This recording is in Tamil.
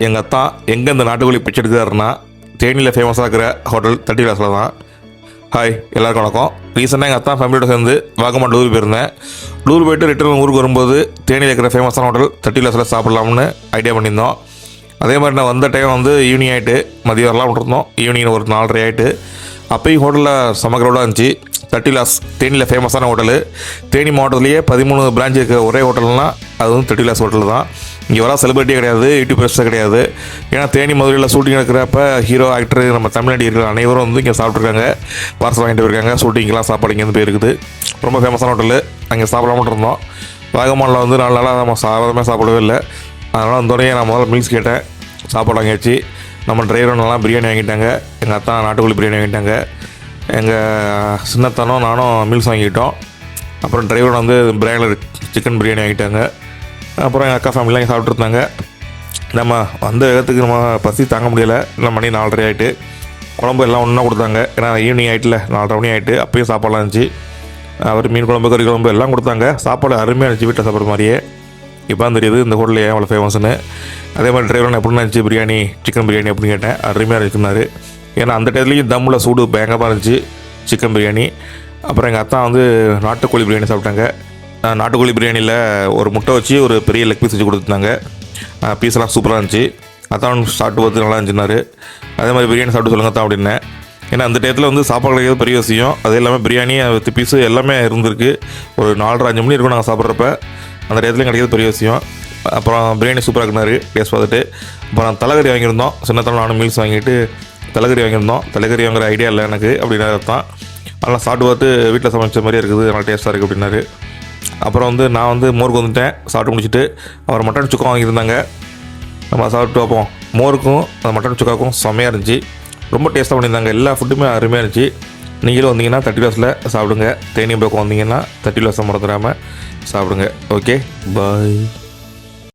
எங்கள் அத்தா எங்கே இந்த நாட்டுக்கோழி பிச்சை எடுக்கிறாருன்னா தேனியில் ஃபேமஸாக இருக்கிற ஹோட்டல் 30 விலாஸில் தான். ஹாய், எல்லாருக்கும் வணக்கம். ரீசெண்டாக எங்கள் அத்தா ஃபேமிலியோட சேர்ந்து வாகமான் டூர் போயிருந்தேன். டூர் போய்ட்டு ரிட்டர்ன் ஊருக்கு வரும்போது தேனியில் இருக்கிற ஃபேமஸான ஹோட்டல் 30 விலாஸில் சாப்பிட்லாம்னு ஐடியா பண்ணியிருந்தோம். அதே மாதிரி நான் வந்த டைம் வந்து ஈவினிங் ஆகிட்டு மதியம் வரலாம் விட்டுருந்தோம். ஈவினிங் ஒரு 4:30 ஆகிட்டு அப்போயும் ஹோட்டலில் சமக்கிறோட இருந்துச்சு. 30 விலாஸ் தேனியில் ஃபேமஸான ஹோட்டலு. தேனி மாவட்டத்துலேயே 13 பிரான்ச் இருக்க ஒரே ஹோட்டல்னால் அது வந்து 30 விலாஸ் ஹோட்டல் தான். இங்கே வர செலிபிரிட்டியே கிடையாது, யூடியூபர்ஸே கிடையாது. ஏன்னா தேனி மதுரையில் ஷூட்டிங் இருக்கிறப்ப ஹீரோ ஆக்டர் நம்ம தமிழ்நாட்டில் அனைவரும் வந்து இங்கே சாப்பிட்ருக்காங்க, பார்சல் வாங்கிட்டு போயிருக்காங்க. ஷூட்டிங்கெலாம் சாப்பாடு இங்கேருந்து போயிருக்குது. ரொம்ப ஃபேமஸான ஹோட்டலு. அங்கே சாப்பிடாமட்டு இருந்தோம். வாகமானில் வந்து 4 நாளாக நம்ம சாதாரணமாக சாப்பிடவே இல்லை. அதனால் வந்தோடனே நான் முதல்ல மீல்ஸ் கேட்டேன். சாப்பாடு வாங்கியாச்சு. நம்ம டிரைவர் நல்லா பிரியாணி வாங்கிட்டாங்க. எங்கள் அத்தா நாட்டுக்கோழி பிரியாணி வாங்கிட்டாங்க. எங்கள் சின்னத்தனும் நானும் மீல்ஸ் வாங்கிக்கிட்டோம். அப்புறம் டிரைவர் வந்து பிராய்லர் சிக்கன் பிரியாணி வாங்கிட்டாங்க. அப்புறம் எங்கள் அக்கா ஃபேமிலிலாம் இங்கே சாப்பிட்ருந்தாங்க. நம்ம வந்த வேகத்துக்கு நம்ம பசி தாங்க முடியலை. இல்லை மணி 4:30 ஆகிட்டு. குழம்பு எல்லாம் ஒன்றா கொடுத்தாங்க. ஏன்னா ஈவினிங் ஆகிட்டுல 4:30 மணி ஆகிட்டு. அப்போயும் சாப்பாடுலாம் இருந்துச்சு. அவர் மீன் குழம்பு, கறி குழம்பு எல்லாம் கொடுத்தாங்க. சாப்பாடு அருமையாக இருந்துச்சு, வீட்டில் சாப்பிட்ற மாதிரியே. இப்போ தான் தெரியுது இந்த ஹோட்டலில் ஏன் அவ்வளோ ஃபேமஸ்னு. அதே மாதிரி டிரைவர் எப்படி இருந்துச்சு பிரியாணி, சிக்கன் பிரியாணி அப்படின்னு கேட்டேன். அருமையாக இருக்குன்னாரு. ஏன்னா அந்த டைத்துலேயும் தம்மில் சூடு பயங்கரமாக இருந்துச்சு சிக்கன் பிரியாணி. அப்புறம் எங்கள் அத்தா வந்து நாட்டுக்கோழி பிரியாணி சாப்பிட்டாங்க. நாட்டுக்கோழி பிரியாணியில் ஒரு முட்டை வச்சு ஒரு பெரிய லெக் பீஸ் வச்சு கொடுத்துருந்தாங்க. பீஸெல்லாம் சூப்பராக இருந்துச்சு. அத்தான் சாப்பிட்டு பார்த்து நல்லா இருந்துச்சுனாரு. அதே மாதிரி பிரியாணி சாப்பிட்டு சொல்லுங்க தான் அப்படின்னேன். ஏன்னா அந்த டயத்தில் வந்து சாப்பாடு கிடைக்கிறது பெரிய விஷயம். அது எல்லாமே பிரியாணி வித் பீஸு எல்லாமே இருந்திருக்கு. ஒரு 4:30-5 மணி இருக்கும் நாங்கள் சாப்பிட்றப்ப. அந்த டயத்துலையும் கிடைக்கிறது பெரிய விஷயம். அப்புறம் பிரியாணி சூப்பராக இருக்குனாரு டேஸ்ட் பார்த்துட்டு. அப்புறம் தலைகறி வாங்கியிருந்தோம். சின்னத்தனம் நானும் மீல்ஸ் வாங்கிட்டு தலைகறி வாங்கியிருந்தோம். தலைகறி வாங்குற ஐடியா இல்லை எனக்கு அப்படின்னாரு தான். அதெல்லாம் சாப்பிட்டு பார்த்து வீட்டில் சமைச்ச மாதிரியே இருக்குது, நல்லா டேஸ்ட்டாக இருக்குது அப்படின்னாரு. அப்புறம் வந்து நான் வந்து மோருக்கு வந்துட்டேன். சாப்பிட்டு முடிச்சுட்டு அவர் மட்டன் சுக்கா வாங்கியிருந்தாங்க. நம்ம சாப்பிட்டு பார்ப்போம். மோருக்கும் அந்த மட்டன் சுக்காவுக்கும் செம்மையாக இருந்துச்சு. ரொம்ப டேஸ்ட்டாக பண்ணியிருந்தாங்க. எல்லா ஃபுட்டுமே அருமையாக இருந்துச்சு. நீங்களும் வந்தீங்கன்னா 30 விலாஸில் சாப்பிடுங்க. தேனி பக்கம் வந்தீங்கன்னா 30 விலாஸை மறந்துடாமல் சாப்பிடுங்க. ஓகே, பாய்.